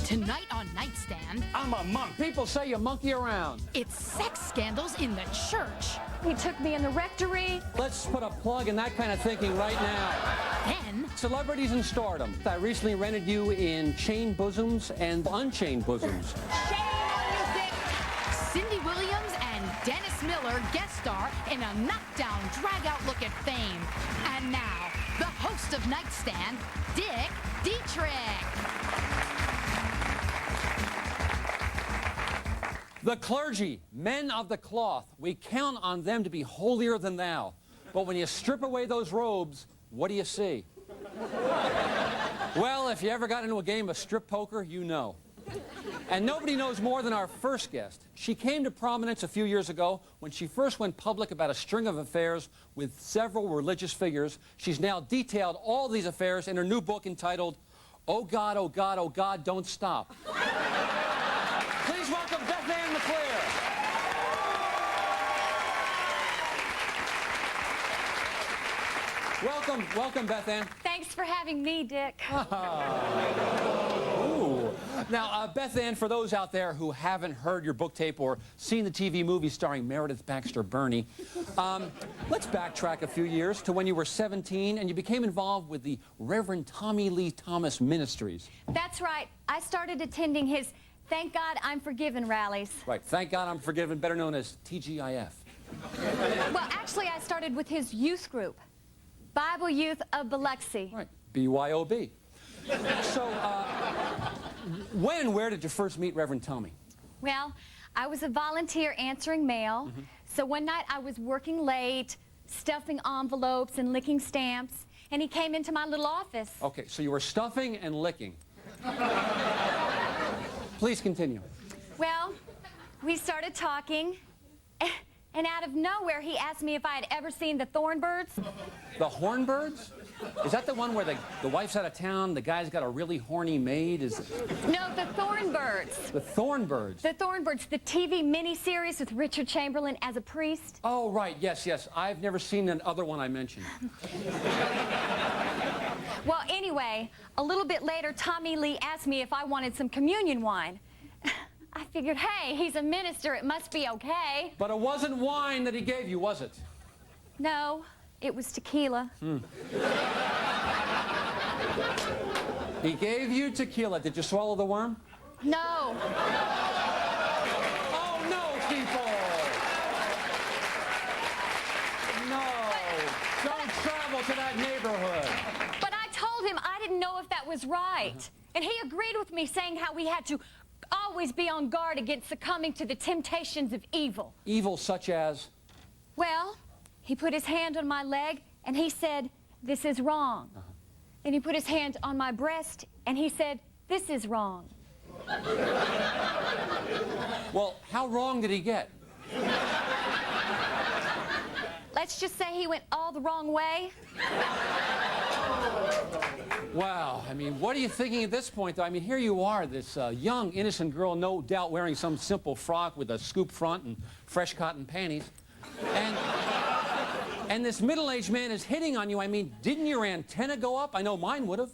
Tonight on Nightstand, I'm a monk. People say you monkey around. it's sex scandals in the church. He took me in the rectory. Let's put a plug in that kind of thinking right now. Then, Celebrities in stardom. I recently rented you in chain bosoms and unchained bosoms. Shame on you, Dick. Cindy Williams and Dennis Miller guest star in a knockdown, drag-out look at fame. And now, the host of Nightstand, Dietrick. The clergy, men of the cloth, we count on them to be holier than thou. But when you strip away those robes, what do you see? Well, if you ever got into a game of strip poker, you know. And nobody knows more than our first guest. She came to prominence a few years ago when she first went public about a string of affairs with several religious figures. She's now detailed all these affairs in her new book entitled, Oh God, oh God, oh God, Don't Stop. Please welcome Beth Ann McClure. Welcome, Beth Ann. Thanks for having me, Dick. Ooh. Now, Beth Ann, for those out there who haven't heard your book tape or seen the TV movie starring Meredith Baxter Birney, let's backtrack a few years to when you were 17 and you became involved with the Reverend Tommy Lee Thomas Ministries. That's right. I started attending his Thank God I'm Forgiven rallies. Right. Thank God I'm Forgiven, better known as TGIF. Well, actually, I started with his youth group, Bible Youth of Biloxi. Right. BYOB. So, when and where did you first meet Reverend Tommy? Well, I was a volunteer answering mail. So one night I was working late, stuffing envelopes and licking stamps, and he came into my little office. Okay, so you were stuffing and licking. Please continue. Well, we started talking, and out of nowhere he asked me if I had ever seen the Thornbirds. The Hornbirds? Is that the one where the wife's out of town, the guy's got a really horny maid? No, the Thornbirds. The Thornbirds? The Thornbirds, the TV miniseries with Richard Chamberlain as a priest. Oh, right, yes. I've never seen that other one I mentioned. Well, anyway, a little bit later, Tommy Lee asked me if I wanted some communion wine. I figured, hey, he's a minister, it must be okay. But it wasn't wine that he gave you, was it? No, it was tequila. He gave you tequila. Did you swallow the worm? No. Oh, no, people! No. Don't travel to that neighborhood. But I told him I didn't know if that was right. And he agreed with me, saying how we had to always be on guard against succumbing to the temptations of evil. Evil such as? Well, he put his hand on my leg and he said, this is wrong. Then he put his hand on my breast and he said, this is wrong. Well, how wrong did he get? Let's just say he went all the wrong way. Wow, I mean, what are you thinking at this point, though? I mean, here you are, this young, innocent girl, no doubt wearing some simple frock with a scoop front and fresh cotton panties. And this middle-aged man is hitting on you. I mean, didn't your antenna go up? I know mine would have.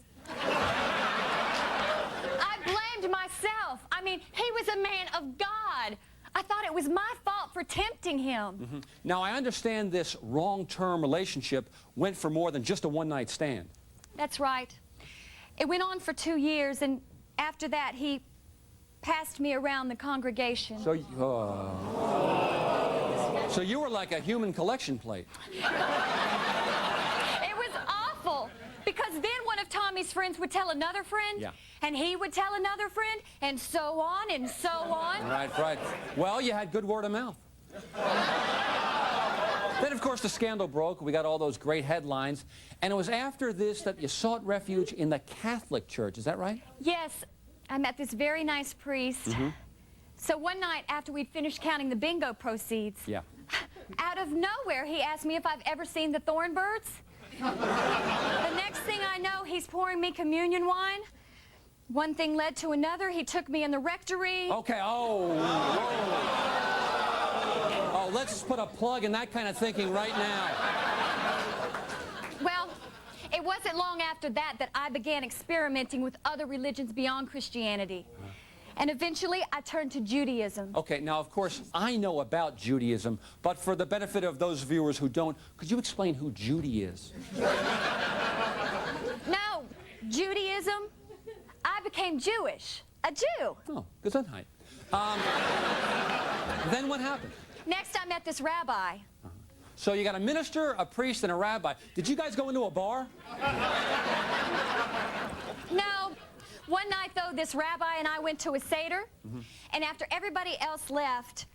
I blamed myself. I mean, he was a man of God. I thought it was my fault for tempting him. Now, I understand this wrong-term relationship went for more than just a one-night stand. That's right. It went on for 2 years, and after that, he passed me around the congregation. So you were like a human collection plate. It was awful, because then one of Tommy's friends would tell another friend, and he would tell another friend, and so on and so on. Right. Well, you had good word of mouth. Then, of course, the scandal broke. We got all those great headlines. And it was after this that you sought refuge in the Catholic Church. Is that right? Yes. I met this very nice priest. So one night after we'd finished counting the bingo proceeds, out of nowhere he asked me if I've ever seen the Thornbirds. The next thing I know, he's pouring me communion wine. One thing led to another. He took me in the rectory. Okay, oh, let's put a plug in that kind of thinking right now. Well, it It wasn't long after that that I began experimenting with other religions beyond Christianity. And eventually, I turned to Judaism. Okay, now, of course, I know about Judaism, but for the benefit of those viewers who don't, could you explain who Judy is? No, Judaism, I became Jewish, a Jew. Oh, Gesundheit. Then what happened? Next, I met this rabbi. So you got a minister, a priest, and a rabbi. Did you guys go into a bar? No. One night, though, this rabbi and I went to a Seder, and after everybody else left,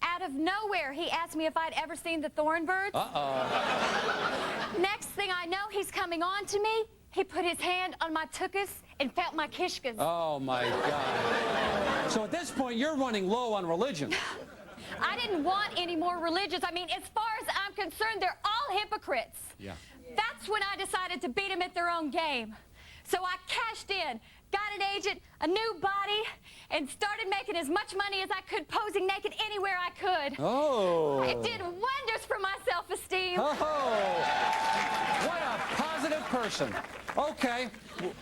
out of nowhere, he asked me if I'd ever seen the Thornbirds. Uh-oh. Next thing I know, he's coming on to me. He put his hand on my tuchus and felt my kishkas. Oh, my God. So at this point, you're running low on religion. I didn't want any more religions. I mean, as far as I'm concerned, they're all hypocrites. Yeah. That's when I decided to beat them at their own game. So I cashed in, got an agent, a new body, and started making as much money as I could posing naked anywhere I could. Oh. It did wonders for my self-esteem. Oh. What a positive person. Okay.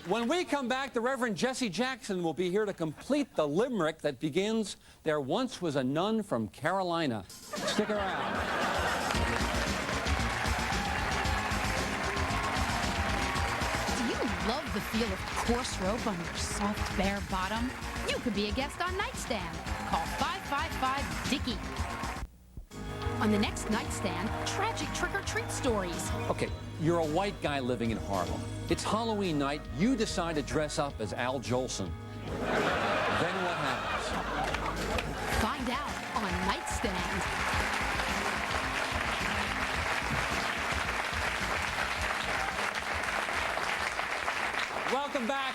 When we come back, the Reverend Jesse Jackson will be here to complete the limerick that begins, "There once was a nun from Carolina." Stick around. Love the feel of coarse rope on your soft, bare bottom? You could be a guest on Nightstand. Call 555-DICKY. On the next Nightstand, tragic trick-or-treat stories. Okay, you're a white guy living in Harlem. It's Halloween night. You decide to dress up as Al Jolson. Then what happens? Find out on Nightstand. Welcome back.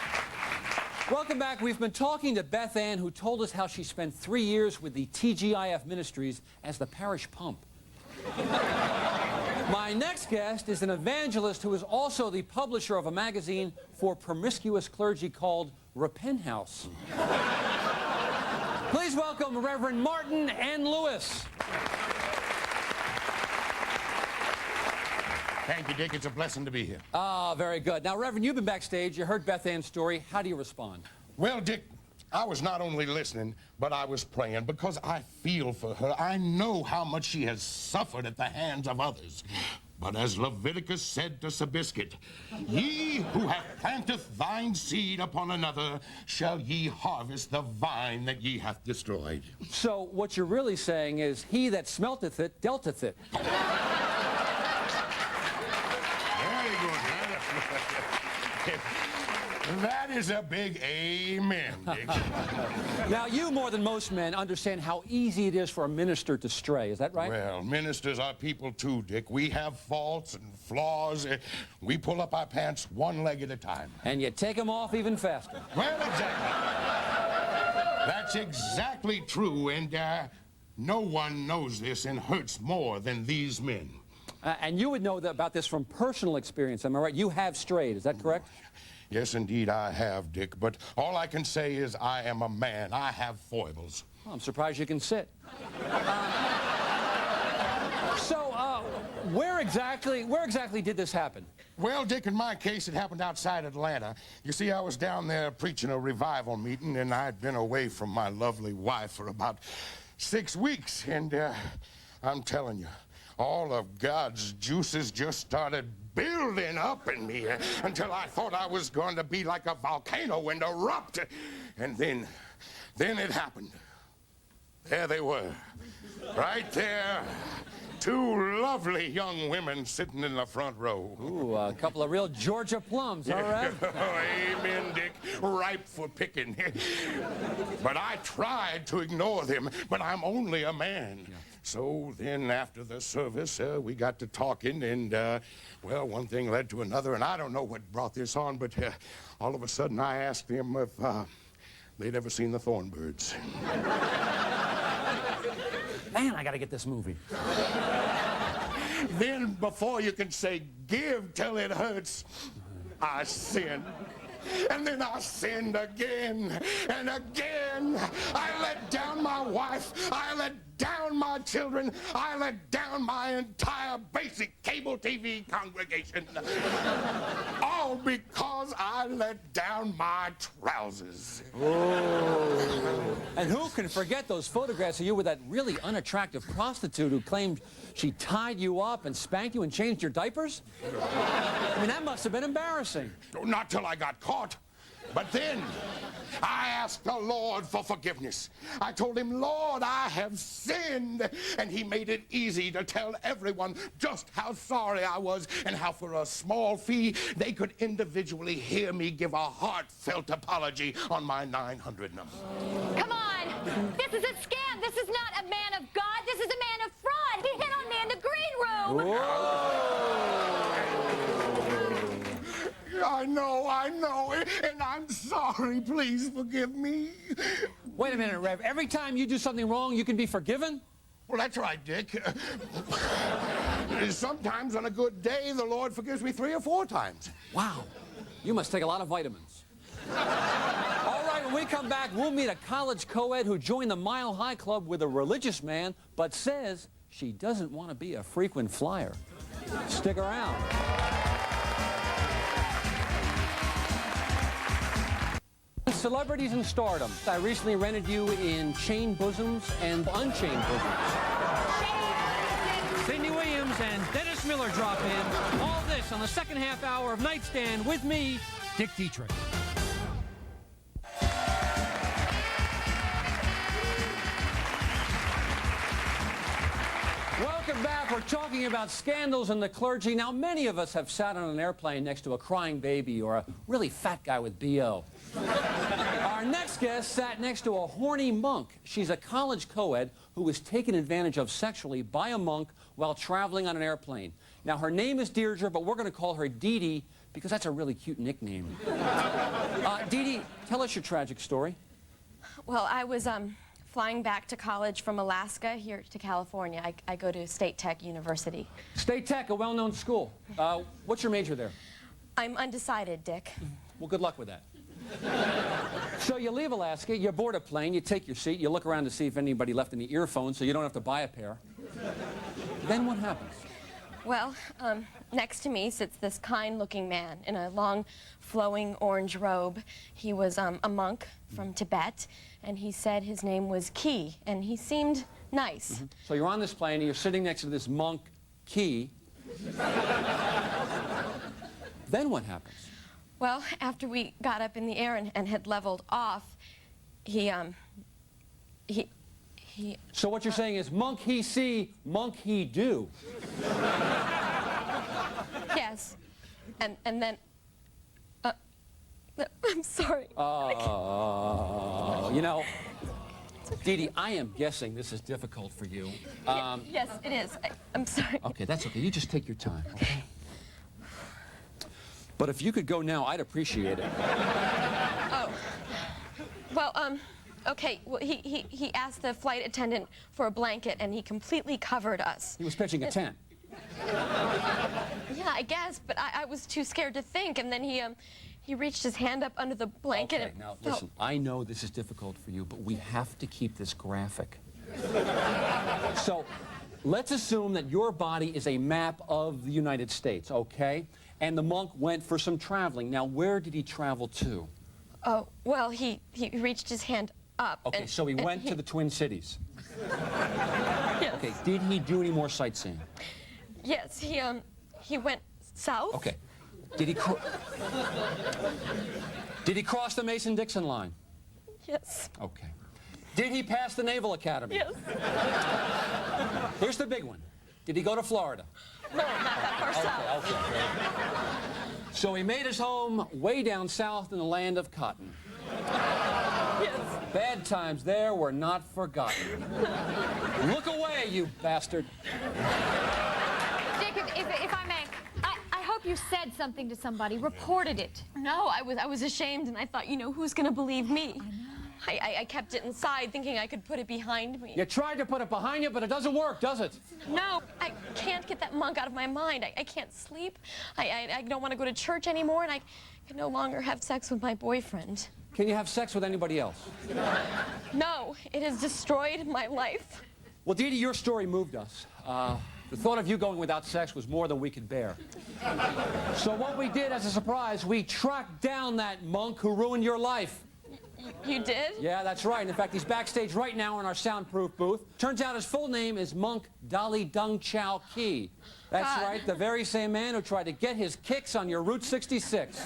Welcome back. We've been talking to Beth Ann, who told us how she spent 3 years with the TGIF Ministries as the parish pump. My next guest is an evangelist who is also the publisher of a magazine for promiscuous clergy called Repent House. Please welcome Reverend Martin N. Lewis. Thank you, Dick. It's a blessing to be here. Ah, very good. Now, Reverend, you've been backstage. You heard Beth Ann's story. How do you respond? Well, Dick, I was not only listening, but I was praying because I feel for her. I know how much she has suffered at the hands of others. But as Leviticus said to Sabiscuit, "Ye who have planteth thine seed upon another, shall ye harvest the vine that ye hath destroyed." So what you're really saying is, he that smelteth it, dealteth it. Very good, man. That is a big amen, Dick. Now, you, more than most men, understand how easy it is for a minister to stray. Is that right? Well, ministers are people too, Dick. We have faults and flaws. We pull up our pants one leg at a time. And you take them off even faster. Well, exactly. That's exactly true, and no one knows this and hurts more than these men. And you would know about this from personal experience, am I right? You have strayed, is that correct? Yes, indeed, I have, Dick. But all I can say is I am a man. I have foibles. Well, I'm surprised you can sit. Where exactly did this happen? Well, Dick, in my case, it happened outside Atlanta. You see, I was down there preaching a revival meeting, and I'd been away from my lovely wife for about 6 weeks. And I'm telling you, all of God's juices just started building up in me until I thought I was going to be like a volcano and erupt. And then it happened. There they were, right there. 2 lovely young women sitting in the front row. Ooh, a couple of real Georgia plums, all right? Oh, amen, Dick. Ripe for picking. But I tried to ignore them, but I'm only a man. Yeah. So then after the service, we got to talking, and, well, one thing led to another, and I don't know what brought this on, but all of a sudden I asked them if they'd ever seen the Thornbirds. Man, I gotta get this movie. Then, before you can say, "Give till it hurts," I sinned. And then I sinned again and again. I let down my wife. I let down my children. I let down my entire basic cable TV congregation. All because I let down my trousers. Oh. And who can forget those photographs of you with that really unattractive prostitute who claimed she tied you up and spanked you and changed your diapers? I mean, that must have been embarrassing. Not till I got caught. But then I asked the Lord for forgiveness. I told him, Lord, I have sinned. And he made it easy to tell everyone just how sorry I was and how for a small fee they could individually hear me give a heartfelt apology on my 900 number. Come on! This is a scam! This is not a man of God! This is a man of fraud! He hit on me in the green room! I know, and I'm sorry. Please forgive me. Wait a minute, Rev. Every time you do something wrong, you can be forgiven? Well, that's right, Dick. Sometimes on a good day, the Lord forgives me 3 or 4 times. Wow. You must take a lot of vitamins. All right, when we come back, we'll meet a college co-ed who joined the Mile High Club with a religious man, but says she doesn't want to be a frequent flyer. Stick around. Celebrities in stardom. I recently rented you in chain bosoms and unchained bosoms. Cindy Williams and Dennis Miller drop in. All this on the second half hour of Nightstand with me, Dick Dietrick. Welcome back. We're talking about scandals in the clergy. Now, many of us have sat on an airplane next to a crying baby or a really fat guy with BO. Our next guest sat next to a horny monk. She's a college co-ed who was taken advantage of sexually by a monk while traveling on an airplane. Now, her name is Deirdre, but we're going to call her Dee Dee because that's a really cute nickname. Dee Dee, tell us your tragic story. Well, I was flying back to college from Alaska here to California. I go to State Tech University. State Tech, a well-known school. What's your major there? I'm undecided, Dick. Well, good luck with that. So you leave Alaska, you board a plane, you take your seat, you look around to see if anybody left any earphones so you don't have to buy a pair. Then what happens? Well, next to me sits this kind-looking man in a long, flowing orange robe. He was a monk from Tibet, and he said his name was Key, and he seemed nice. Mm-hmm. So you're on this plane, and you're sitting next to this monk, Key. Then what happens? Well, after we got up in the air and had leveled off, he So what you're saying is, monk he see, monk he do. Yes. And then... I'm sorry. You know, Dee Dee, I am guessing this is difficult for you. Yes, it is. I'm sorry. Okay, that's okay. You just take your time, okay? But if you could go now, I'd appreciate it. Oh. Well, okay. Well, he asked the flight attendant for a blanket, and he completely covered us. He was pitching a tent. Yeah, I guess, but I was too scared to think, and then he reached his hand up under the blanket. Okay, now listen, I know this is difficult for you, but we have to keep this graphic. So, let's assume that your body is a map of the United States, okay? And the monk went for some traveling. Now, where did he travel to? Oh, well, he reached his hand up. Okay, so he went to the Twin Cities. Yes. Okay, did he do any more sightseeing? Yes, he went south. Okay. Did he cross the Mason-Dixon line? Yes. Okay. Did he pass the Naval Academy? Yes. Here's the big one. Did he go to Florida? No, not that far south. Okay. So he made his home way down south in the land of cotton. Yes. Bad times there were not forgotten. Look away, you bastard. Dick, if I may, I hope you said something to somebody, reported it. No, I was ashamed, and I thought, you know, who's going to believe me? I kept it inside, thinking I could put it behind me. You tried to put it behind you, but it doesn't work, does it? No, I can't get that monk out of my mind. I can't sleep. I don't want to go to church anymore, and I can no longer have sex with my boyfriend. Can you have sex with anybody else? No, it has destroyed my life. Well, Dee Dee, your story moved us. The thought of you going without sex was more than we could bear. So what we did as a surprise, we tracked down that monk who ruined your life. You did? Yeah, that's right. In fact, he's backstage right now in our soundproof booth. Turns out his full name is Monk Dali Dung Chao Ki. That's right, the very same man who tried to get his kicks on your Route 66.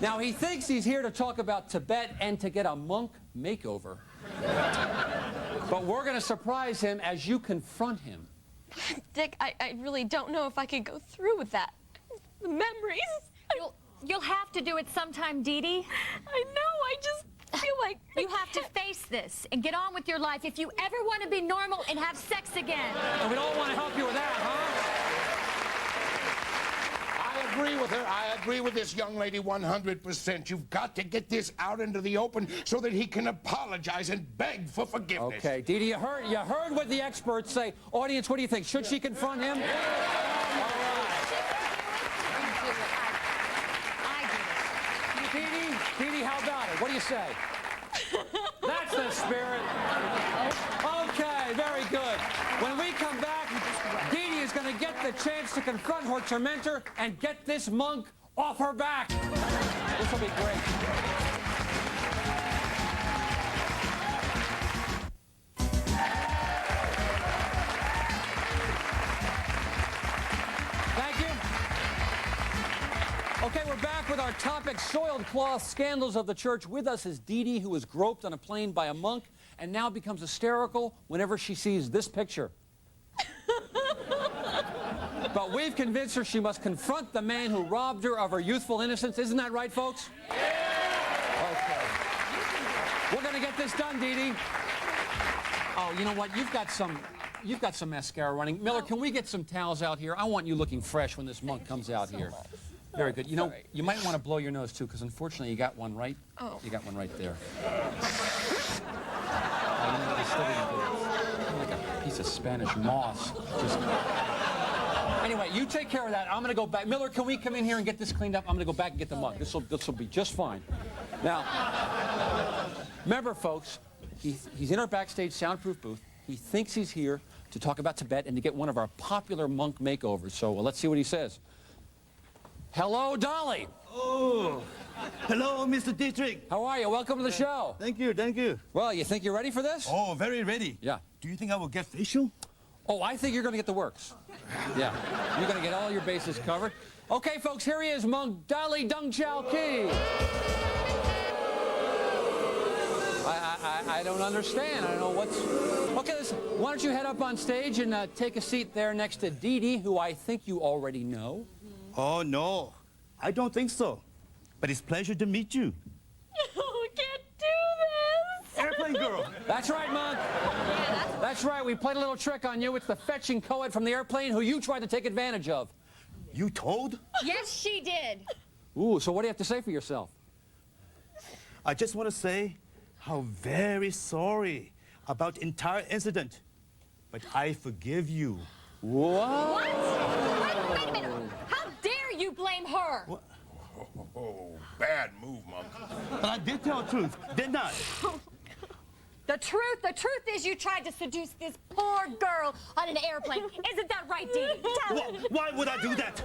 Now, he thinks he's here to talk about Tibet and to get a monk makeover. But we're going to surprise him as you confront him. Dick, I really don't know if I could go through with that. The memories. You'll have to do it sometime, Dee Dee. I know, I just feel like... You have to face this and get on with your life if you ever want to be normal and have sex again. And we don't want to help you with that, huh? I agree with her. I agree with this young lady 100%. You've got to get this out into the open so that he can apologize and beg for forgiveness. Okay, Dee Dee, you heard what the experts say. Audience, what do you think? Should she confront him? Yeah. All right. Dee Dee, how about it? What do you say? That's the spirit. Okay, very good. When we come back, Dee Dee is going to get the chance to confront her tormentor and get this monk off her back. This will be great. Thank you. Okay, we're back with our topic, soiled cloth scandals of the church. With us is Dee Dee, who was groped on a plane by a monk and now becomes hysterical whenever she sees this picture. But we've convinced her she must confront the man who robbed her of her youthful innocence. Isn't that right, folks? Okay. We're going to get this done, Dee Dee. Oh, you know what? You've got some mascara running. Miller, can we get some towels out here? I want you looking fresh when this monk comes out here. Very good. You know, you might want to blow your nose, too, because unfortunately you got one right. Oh. You got one right there. Like a piece of Spanish moss. Anyway, you take care of that. I'm going to go back. Miller, can we come in here and get this cleaned up? I'm going to go back and get the mug. This will be just fine. Now, remember, folks, he's in our backstage soundproof booth. He thinks he's here to talk about Tibet and to get one of our popular monk makeovers. So let's see what he says. Hello, Dolly. Oh, hello, Mr. Dietrick. How are you? Welcome to the show. Thank you, thank you. Well, you think you're ready for this? Oh, very ready. Yeah. Do you think I will get facial? Oh, I think you're going to get the works. Yeah. You're going to get all your bases covered. Okay, folks, here he is, Monk Dali Dung Chao Ki. I don't understand. I don't know what's... Okay, listen, why don't you head up on stage and take a seat there next to Dee Dee, who I think you already know. Oh, no. I don't think so. But it's a pleasure to meet you. Oh, I can't do this. Airplane girl. That's right, Monk. Yeah, That's right. We played a little trick on you. It's the fetching co-ed from the airplane who you tried to take advantage of. You told? Yes, she did. Ooh, so what do you have to say for yourself? I just want to say how very sorry about the entire incident. But I forgive you. What? Wait a minute. How dare you blame her? What? Oh, bad move, Monk. But I did tell the truth, didn't I? The truth is you tried to seduce this poor girl on an airplane. Isn't that right, Dee Dee? Tell her. Why would I do that?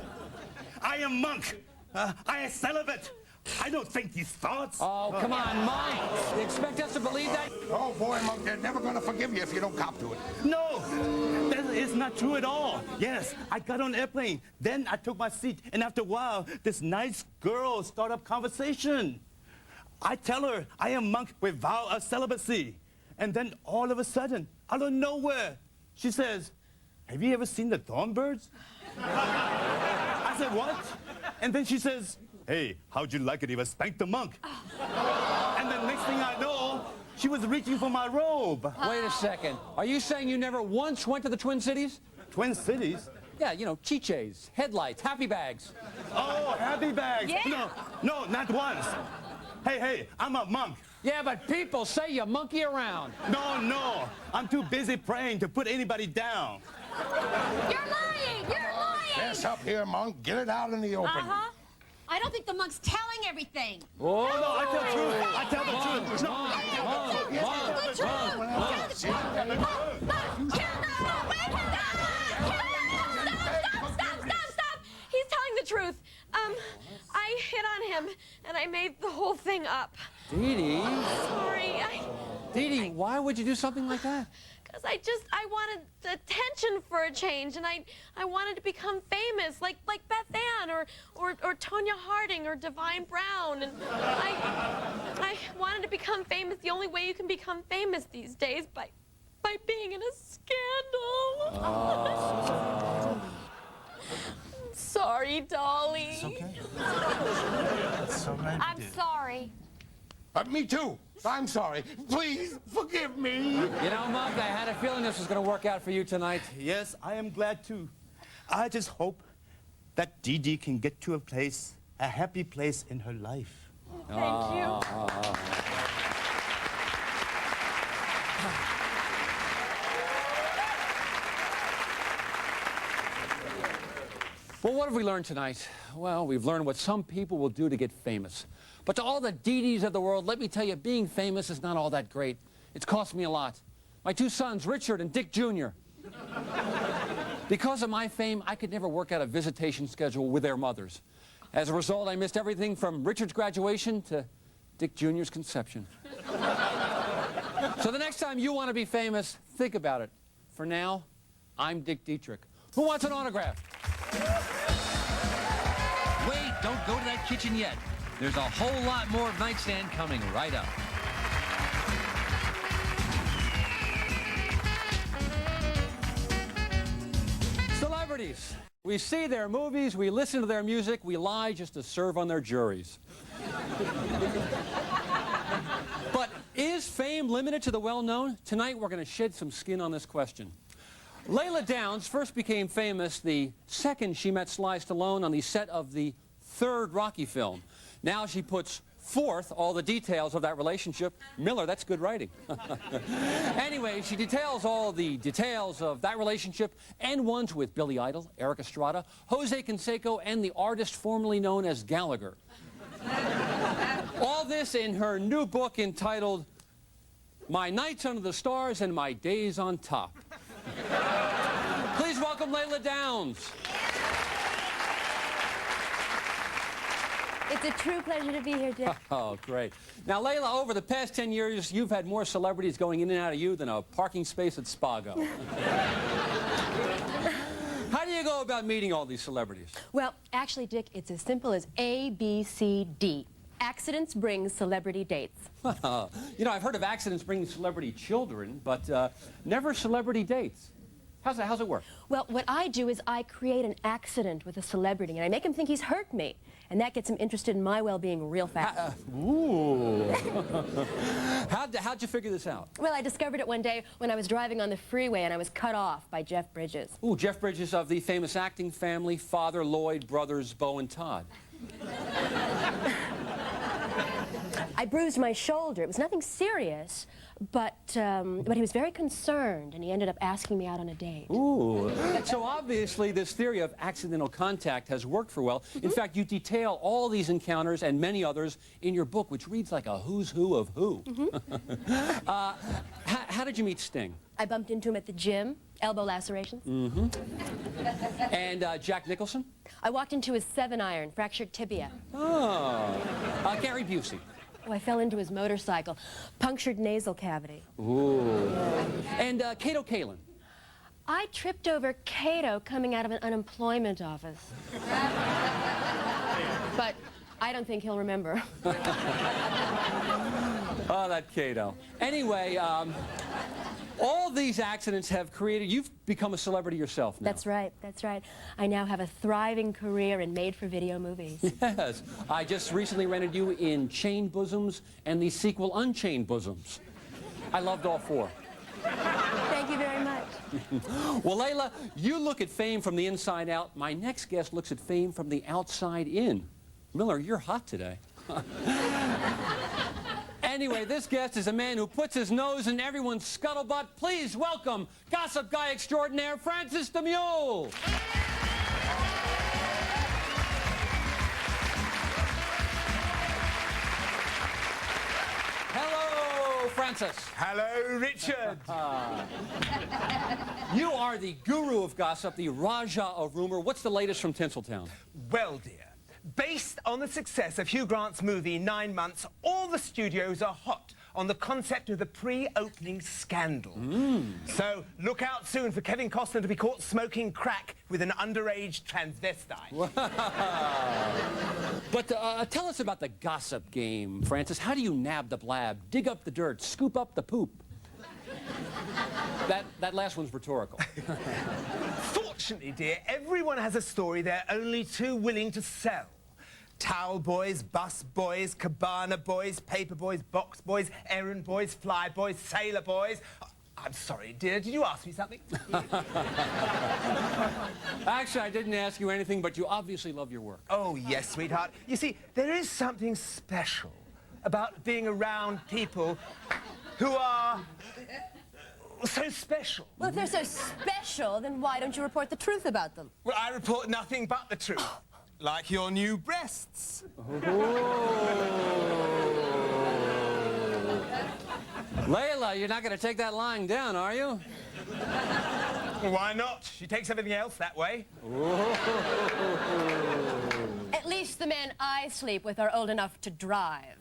I am monk. I am celibate. I don't think these thoughts. Oh, come on, Monk. You expect us to believe that? Oh, boy, Monk, they're never going to forgive you if you don't cop to it. No, that is not true at all. Yes, I got on an airplane. Then I took my seat, and after a while, this nice girl started up conversation. I tell her I am monk with vow of celibacy. And then all of a sudden, out of nowhere, she says, "Have you ever seen the thornbirds?" I said, "What?" And then she says, "Hey, how'd you like it if I spanked the monk?" And the next thing I know, she was reaching for my robe. Wait a second. Are you saying you never once went to the Twin Cities? Twin Cities? Yeah, you know, chiches, headlights, happy bags. Oh, happy bags. Yeah. No, not once. Hey, I'm a monk. Yeah, but people say you monkey around. No, I'm too busy praying to put anybody down. You're lying! You're lying! Fess up here, Monk. Get it out in the open. Uh-huh. I don't think the monk's telling everything. Oh, No, I tell the truth. I tell the truth. No, I tell the truth. Tell the truth. hang up. Dee Dee? Sorry. Dee Dee, why would you do something like that? Because I wanted attention for a change, and I wanted to become famous, like Beth Ann or Tonya Harding or Divine Brown, and I wanted to become famous the only way you can become famous these days, by being in a scandal. Oh. Sorry, Dolly. It's okay. It's so right. I'm sorry. Me too. I'm sorry. Please forgive me. You know, Mug, I had a feeling this was going to work out for you tonight. Yes, I am glad too. I just hope that Dee Dee can get to a happy place in her life. Thank you. Well, what have we learned tonight? Well, we've learned what some people will do to get famous. But to all the Dee Dees of the world, let me tell you, being famous is not all that great. It's cost me a lot. My two sons, Richard and Dick Jr. Because of my fame, I could never work out a visitation schedule with their mothers. As a result, I missed everything from Richard's graduation to Dick Jr.'s conception. So the next time you want to be famous, think about it. For now, I'm Dick Dietrick. Who wants an autograph? Wait, don't go to that kitchen yet. There's a whole lot more of Nightstand coming right up. Celebrities. We see their movies, we listen to their music, we lie just to serve on their juries. But is fame limited to the well-known? Tonight we're going to shed some skin on this question. Layla Downs first became famous the second she met Sly Stallone on the set of the third Rocky film. Now she puts forth all the details of that relationship. Miller, that's good writing. Anyway, she details all the details of that relationship and ones with Billy Idol, Eric Estrada, Jose Canseco, and the artist formerly known as Gallagher. All this in her new book entitled My Nights Under the Stars and My Days on Top. Please welcome Layla Downs. It's a true pleasure to be here, Dick. Oh, great. Now, Layla, over the past 10 years, you've had more celebrities going in and out of you than a parking space at Spago. How do you go about meeting all these celebrities? Well, actually, Dick, it's as simple as A, B, C, D. Accidents bring celebrity dates. You know, I've heard of accidents bringing celebrity children, but never celebrity dates. How's it work? Well, what I do is I create an accident with a celebrity, and I make him think he's hurt me. And that gets him interested in my well-being real fast. Ooh. How'd you figure this out? Well, I discovered it one day when I was driving on the freeway and I was cut off by Jeff Bridges. Ooh, Jeff Bridges of the famous acting family, Father Lloyd, brothers Bo and Todd. I bruised my shoulder. It was nothing serious, but he was very concerned, and he ended up asking me out on a date. Ooh. So obviously this theory of accidental contact has worked for well. In fact, you detail all these encounters and many others in your book, which reads like a who's who of who. How did you meet Sting? I bumped into him at the gym, elbow lacerations. And Jack Nicholson? I walked into his 7-iron, fractured tibia. Oh. Gary Busey? Oh, I fell into his motorcycle, punctured nasal cavity. Ooh. And Kato Kalin? I tripped over Cato coming out of an unemployment office. But I don't think he'll remember. Oh, that Cato. Anyway, all these accidents have created, you've become a celebrity yourself now. That's right, that's right. I now have a thriving career in made-for-video movies. Yes. I just recently rented you in Chained Bosoms and the sequel Unchained Bosoms. I loved all four. Thank you very much. Well, Layla, you look at fame from the inside out. My next guest looks at fame from the outside in. Miller, you're hot today. Anyway, this guest is a man who puts his nose in everyone's scuttlebutt. Please welcome gossip guy extraordinaire, Francis the Mule. Hello, Francis. Hello, Richard. You are the guru of gossip, the Raja of rumor. What's the latest from Tinseltown? Well, dear, Based on the success of Hugh Grant's movie 9 Months, all the studios are hot on the concept of the pre-opening scandal. So look out soon for Kevin Costner to be caught smoking crack with an underage transvestite. But tell us about the gossip game, Francis. How do you nab the blab, dig up the dirt, scoop up the poop? That last one's rhetorical. Fortunately, dear, everyone has a story they're only too willing to sell. Towel boys, bus boys, cabana boys, paper boys, box boys, errand boys, fly boys, sailor boys. I'm sorry, dear, did you ask me something? Actually, I didn't ask you anything, but you obviously love your work. Oh, yes, sweetheart. You see, there is something special about being around people who are so special. Well, if they're so special, then why don't you report the truth about them? Well, I report nothing but the truth. Like your new breasts. Layla, you're not going to take that lying down, are you? Well, why not? She takes everything else that way. At least the men I sleep with are old enough to drive.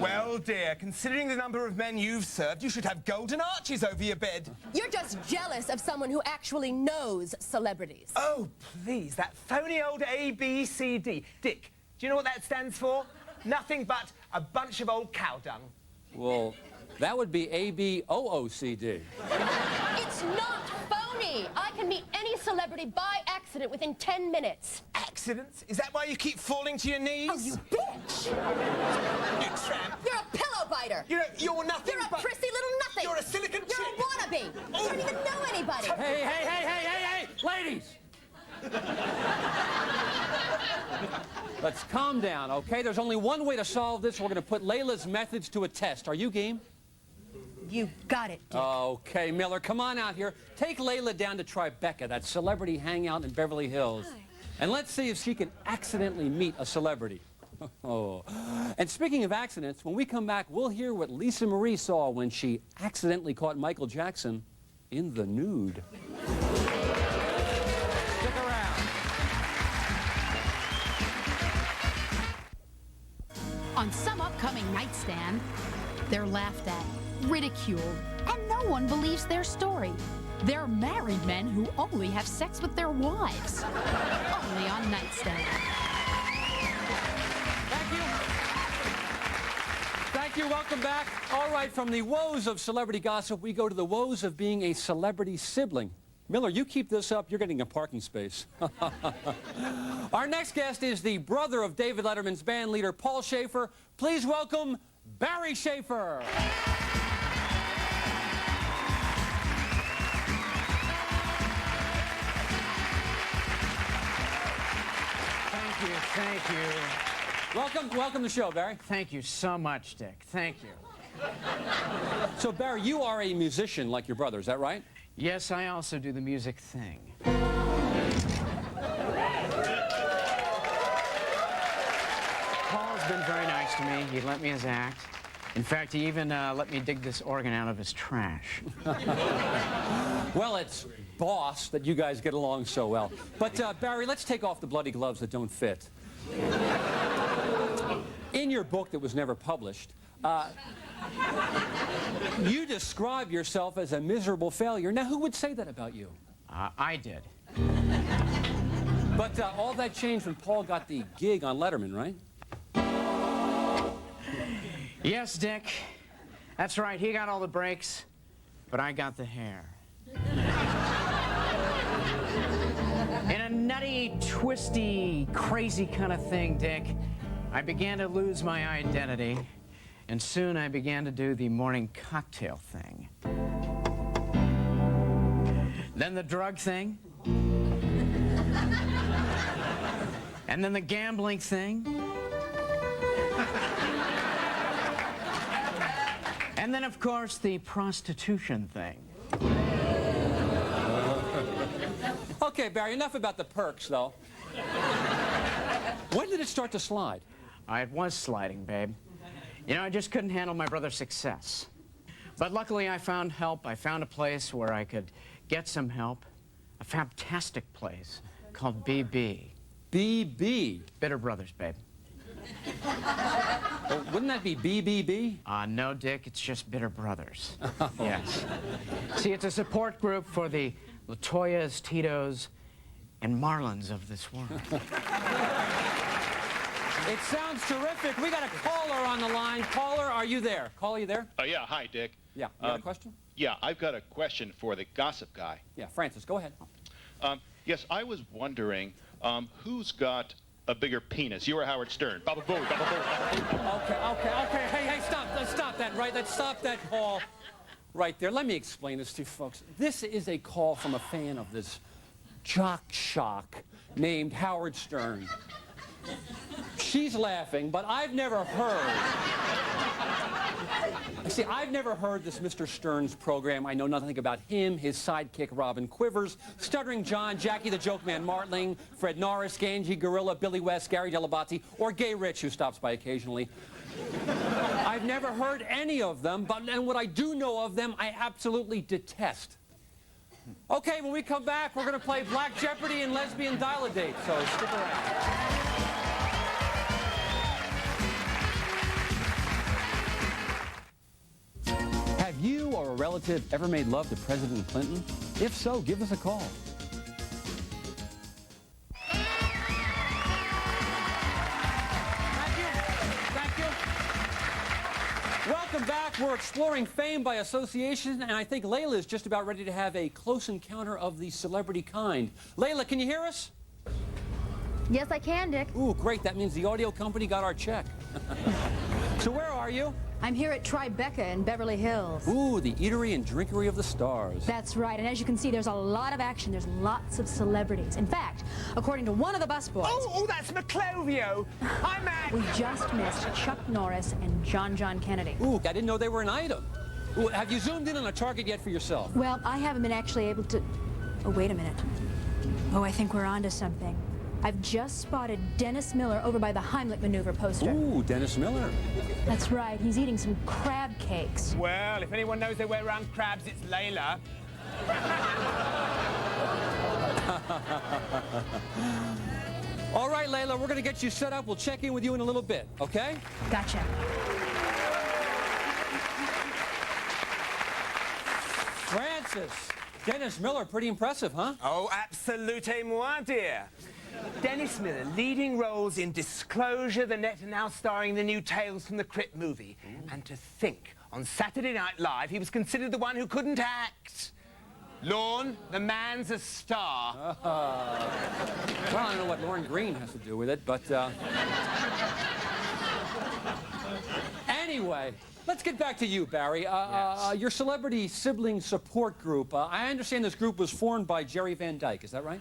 Well, dear, considering the number of men you've served, you should have golden arches over your bed. You're just jealous of someone who actually knows celebrities. Oh, please, that phony old ABCD. Dick, do you know what that stands for? Nothing but a bunch of old cow dung. Well, that would be ABOOCD. It's not phony. I can meet any celebrity by accident within 10 minutes. Accidents? Is that why you keep falling to your knees? Oh, you bitch! You tramp. You're a pillow biter. You're nothing You're a but... prissy little nothing. You're a silicon chip. You're a wannabe. You don't even know anybody. Hey, ladies! Let's calm down, okay? There's only one way to solve this. We're going to put Layla's methods to a test. Are you game? You got it, Dick. Okay, Miller, come on out here. Take Layla down to Tribeca, that celebrity hangout in Beverly Hills. Hi. And let's see if she can accidentally meet a celebrity. Oh. And speaking of accidents, when we come back, we'll hear what Lisa Marie saw when she accidentally caught Michael Jackson in the nude. Stick around. On some upcoming nightstand, they're laughed at, ridiculed, and no one believes their story. They're married men who only have sex with their wives. Only on Nightstand. Thank you, welcome back. All right, from the woes of celebrity gossip, we go to the woes of being a celebrity sibling. Miller, you keep this up, you're getting a parking space. Our next guest is the brother of David Letterman's band leader, Paul Shaffer. Please welcome Barry Shaffer. Thank you. Welcome to the show, Barry. Thank you so much, Dick. Thank you. So, Barry, you are a musician like your brother, is that right? Yes, I also do the music thing. Paul's been very nice to me. He let me his act. In fact, he even let me dig this organ out of his trash. Well, it's boss that you guys get along so well. But, Barry, let's take off the bloody gloves that don't fit. In your book that was never published, you describe yourself as a miserable failure. Now, who would say that about you? I did. But all that changed when Paul got the gig on Letterman, right? Yes, Dick. That's right. He got all the breaks, but I got the hair. In a nutty, twisty, crazy kind of thing, Dick, I began to lose my identity, and soon I began to do the morning cocktail thing. Then the drug thing. And then the gambling thing. And then, of course, the prostitution thing. Okay, Barry, enough about the perks, though. When did it start to slide? It was sliding, babe. You know, I just couldn't handle my brother's success. But luckily, I found help. I found a place where I could get some help. A fantastic place called BB. BB. Bitter Brothers, babe. Well, wouldn't that be BBB? No, Dick, it's just Bitter Brothers. Yes. See, it's a support group for the Latoyas, Titos, and Marlons of this world. It sounds terrific. We got a caller on the line. Caller, are you there? Caller, you there? Yeah, hi, Dick. Yeah, you got a question? Yeah, I've got a question for the gossip guy. Yeah, Francis, go ahead. Yes, I was wondering, who's got a bigger penis, you or Howard Stern? Baba boo, baba boo, baba boo. Okay. Hey, stop that, right? Let's stop that call right there. Let me explain this to you folks. This is a call from a fan of this jock shock named Howard Stern. She's laughing, but I've never heard. See, I've never heard this Mr. Stern's program. I know nothing about him, his sidekick Robin Quivers, Stuttering John, Jackie the Joke Man Martling, Fred Norris, Ganji Gorilla, Billy West, Gary Delabate, or Gay Rich, who stops by occasionally. I've never heard any of them, and what I do know of them, I absolutely detest. Okay, when we come back, we're going to play Black Jeopardy and Lesbian Dial-A-Date, so stick around. Have you or a relative ever made love to President Clinton? If so, give us a call. Thank you. Welcome back. We're exploring fame by association, and I think Layla is just about ready to have a close encounter of the celebrity kind. Layla, can you hear us? Yes, I can, Dick. Ooh, great. That means the audio company got our check. So where are you? I'm here at Tribeca in Beverly Hills. Ooh, the eatery and drinkery of the stars. That's right, and as you can see, there's a lot of action. There's lots of celebrities. In fact, according to one of the busboys... Oh, that's McClovio. Hi, Matt. We just missed Chuck Norris and John Kennedy. Ooh, I didn't know they were an item. Ooh, have you zoomed in on a target yet for yourself? Well, I haven't been actually able to... Oh, wait a minute. Oh, I think we're onto something. I've just spotted Dennis Miller over by the Heimlich maneuver poster. Ooh, Dennis Miller. That's right. He's eating some crab cakes. Well, if anyone knows their way around crabs, it's Layla. All right, Layla, we're going to get you set up. We'll check in with you in a little bit, okay? Gotcha. Francis, Dennis Miller, pretty impressive, huh? Oh, absolutely moi, dear. Dennis Miller, leading roles in Disclosure, The Net, and now starring in the new Tales from the Crypt movie. Ooh. And to think, on Saturday Night Live, he was considered the one who couldn't act. Lorne, the man's a star. Well, I don't know what Lauren Green has to do with it, but... Anyway, let's get back to you, Barry. Yes. Your celebrity sibling support group. I understand this group was formed by Jerry Van Dyke. Is that right?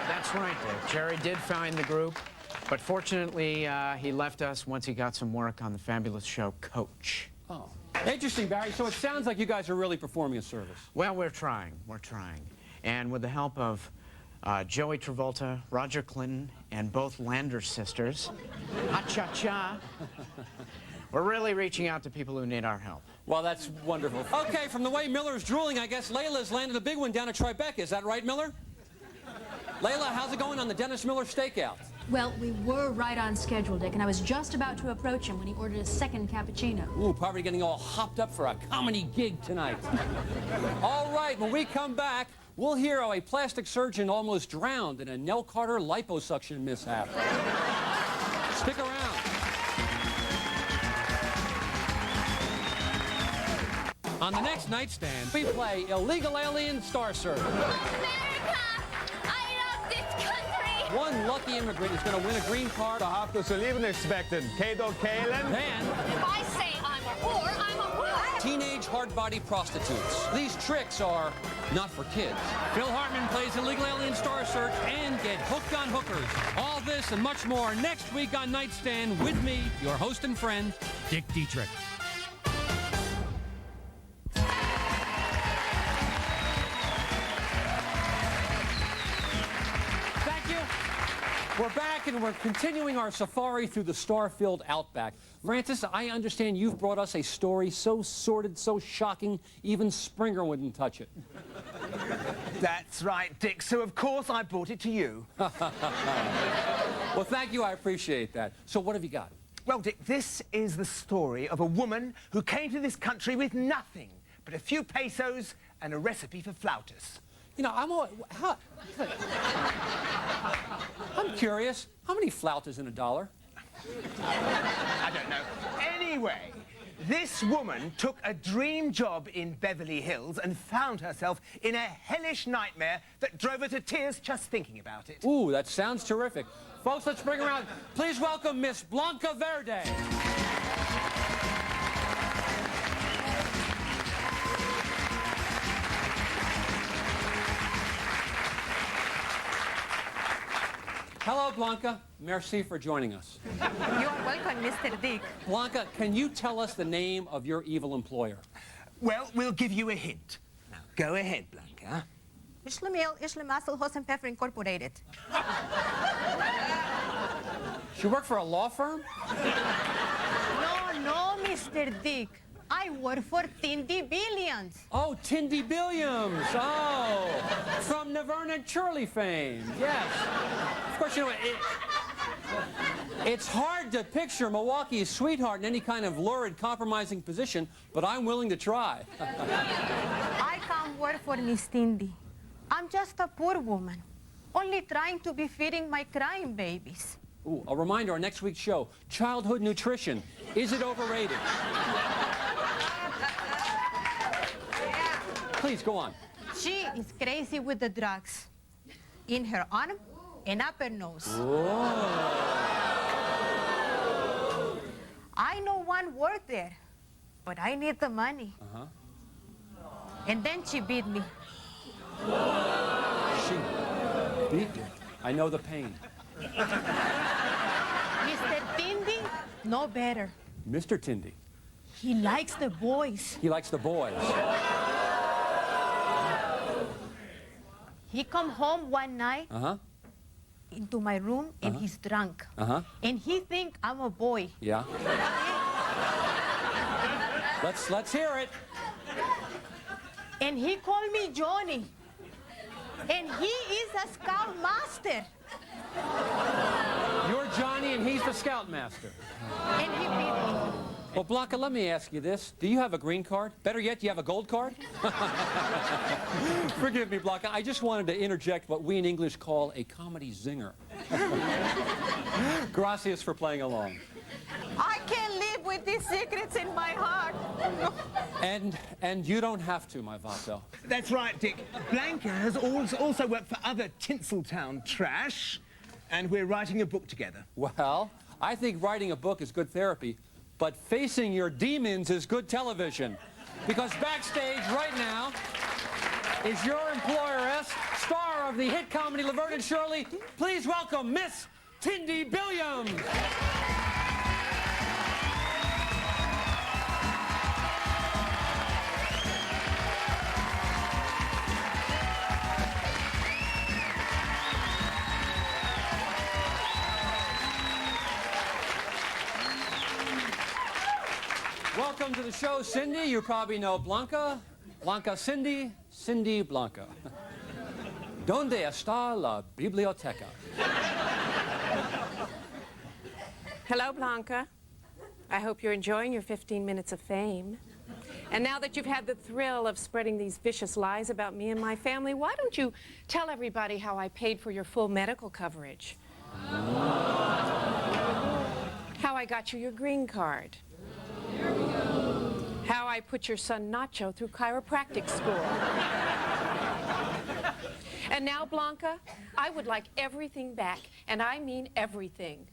That's right, Dick. Jerry did found the group, but fortunately, he left us once he got some work on the fabulous show Coach. Oh. Interesting, Barry. So it sounds like you guys are really performing a service. Well, we're trying. We're trying. And with the help of Joey Travolta, Roger Clinton, and both Landers sisters, ha-cha-cha, we're really reaching out to people who need our help. Well, that's wonderful. Okay, from the way Miller's drooling, I guess Layla's landed a big one down at Tribeca. Is that right, Miller? Layla, how's it going on the Dennis Miller stakeout? Well, we were right on schedule, Dick, and I was just about to approach him when he ordered a second cappuccino. Ooh, probably getting all hopped up for a comedy gig tonight. All right, when we come back, we'll hear how a plastic surgeon almost drowned in a Nell Carter liposuction mishap. Stick around. On the next nightstand, we play Illegal Alien Star Search. One lucky immigrant is going to win a green card. Har du så livet expected? Kado Kalen? Then, If I say I'm a whore, I'm a whore. teenage hard-body prostitutes. These tricks are not for kids. Phil Hartman plays Illegal Alien Star Search and get hooked on hookers. All this and much more next week on Nightstand with me, your host and friend, Dick Dietrick. We're back and we're continuing our safari through the star-filled outback. Francis, I understand you've brought us a story so sordid, so shocking, even Springer wouldn't touch it. That's right, Dick. So, of course, I brought it to you. Well, thank you. I appreciate that. So what have you got? Well, Dick, this is the story of a woman who came to this country with nothing but a few pesos and a recipe for flouters. You know, I'm curious. How many flouters in $1? I don't know. Anyway, this woman took a dream job in Beverly Hills and found herself in a hellish nightmare that drove her to tears just thinking about it. Ooh, that sounds terrific. Folks, let's bring around. Please welcome Miss Blanca Verde. Hello, Blanca. Merci for joining us. You are welcome, Mr. Dick. Blanca, can you tell us the name of your evil employer? Well, we'll give you a hint. Now, go ahead, Blanca. Ishle Meal, Ishle Muscle, Horse and Pepper Incorporated. She worked for a law firm? No, Mr. Dick. I work for Tindy Billions. Oh, Tindy Billiams. Oh, from Naverne and Shirley fame. Yes. Of course, you know, it's hard to picture Milwaukee's sweetheart in any kind of lurid, compromising position, but I'm willing to try. I can't work for Miss Tindy. I'm just a poor woman, only trying to be feeding my crying babies. Ooh, a reminder, our next week's show, childhood nutrition. Is it overrated? Please, go on. She is crazy with the drugs. In her arm and up her nose. Whoa. I know one word there, but I need the money. Uh-huh. And then she beat me. She beat you. I know the pain. Mr. Tindy, no better. Mr. Tindy. He likes the boys. He likes the boys. He come home one night Uh-huh. into my room and he's drunk. Uh-huh. And he think I'm a boy. Yeah. Let's hear it. And he called me Johnny. And he is a scoutmaster. You're Johnny and he's the scoutmaster. And he beat me. Well, Blanca, let me ask you this. Do you have a green card? Better yet, do you have a gold card? Forgive me, Blanca. I just wanted to interject what we in English call a comedy zinger. Gracias for playing along. I can't live with these secrets in my heart. And you don't have to, my vato. That's right, Dick. Blanca has also worked for other Tinseltown trash, and we're writing a book together. Well, I think writing a book is good therapy, but facing your demons is good television. Because backstage right now is your employeress, star of the hit comedy Laverne and Shirley. Please welcome Miss Tindy Billiams. Welcome to the show, Cindy. You probably know Blanca. Blanca Cindy, Cindy Blanca. ¿Dónde está la biblioteca? Hello, Blanca. I hope you're enjoying your 15 minutes of fame. And now that you've had the thrill of spreading these vicious lies about me and my family, why don't you tell everybody how I paid for your full medical coverage? How I got you your green card. How I put your son Nacho through chiropractic school. And now, Blanca, I would like everything back, and I mean everything.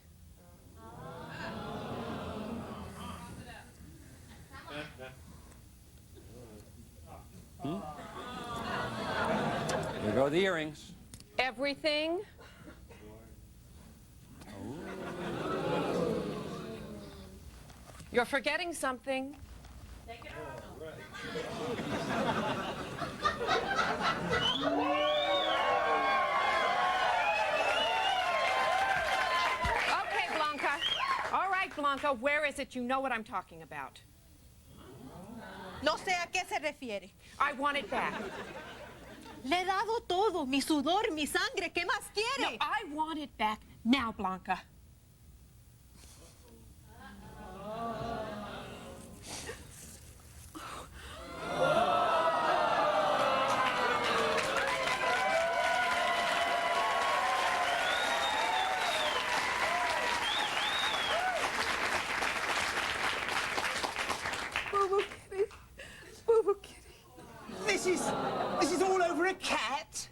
Here go the earrings. Everything. You're forgetting something. Take it off. Blanca, where is it? You know what I'm talking about. No sé a qué se refiere. I want it back. Le he dado todo, mi sudor, mi sangre, ¿qué más quiere? No, I want it back now, Blanca. Boo-boo kitty. Boo-boo kitty. This is all over a cat?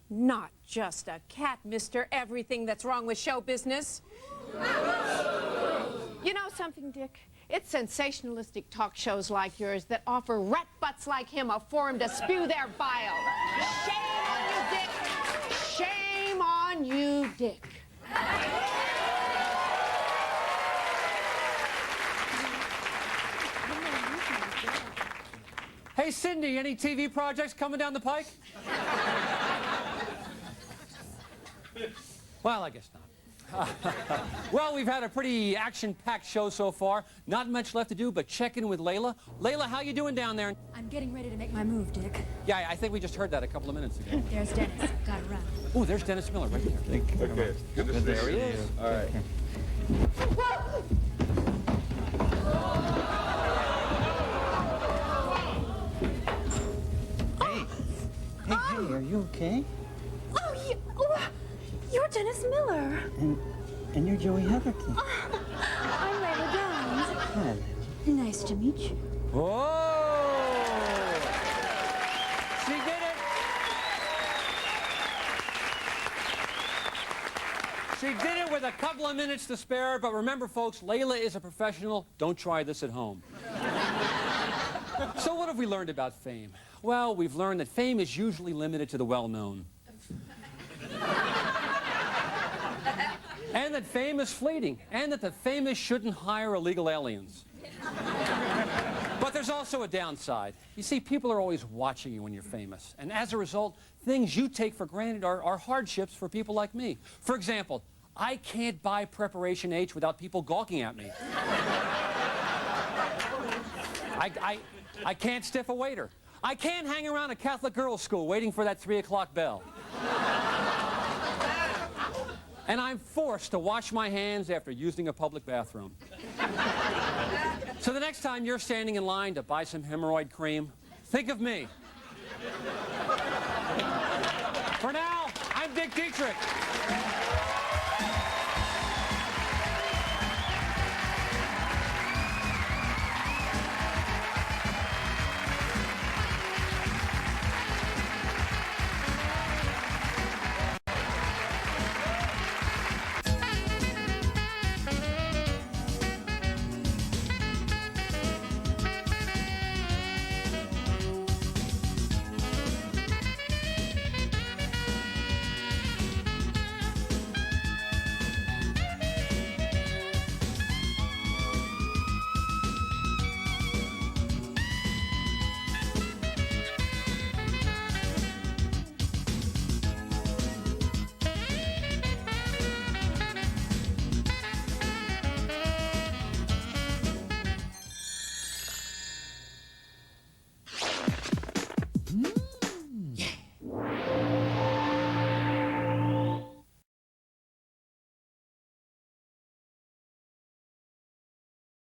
Not just a cat, mister. Everything that's wrong with show business. You know something, Dick? It's sensationalistic talk shows like yours that offer rat butts like him a forum to spew their bile. Shame on you, Dick. Shame on you, Dick. Hey, Cindy, any TV projects coming down the pike? Well, I guess not. Well, we've had a pretty action-packed show so far. Not much left to do but check in with Layla. Layla, how you doing down there? I'm getting ready to make my move, Dick. Yeah, I think we just heard that a couple of minutes ago. There's Dennis. Gotta run. Ooh, there's Dennis Miller right there. Okay, good to see There he you. is. All right. Hey, are you okay? You're Dennis Miller. And you're Joey Heatherton. I'm Layla Downs. Hi. Nice to meet you. Whoa! She did it! She did it with a couple of minutes to spare, but remember, folks, Layla is a professional. Don't try this at home. So what have we learned about fame? Well, we've learned that fame is usually limited to the well-known. And that fame is fleeting, and that the famous shouldn't hire illegal aliens. But there's also a downside. You see, people are always watching you when you're famous, and as a result, things you take for granted are hardships for people like me. For example, I can't buy Preparation H without people gawking at me. I can't stiff a waiter. I can't hang around a Catholic girls' school waiting for that 3 o'clock bell. And I'm forced to wash my hands after using a public bathroom. So the next time you're standing in line to buy some hemorrhoid cream, think of me. For now, I'm Dick Dietrick.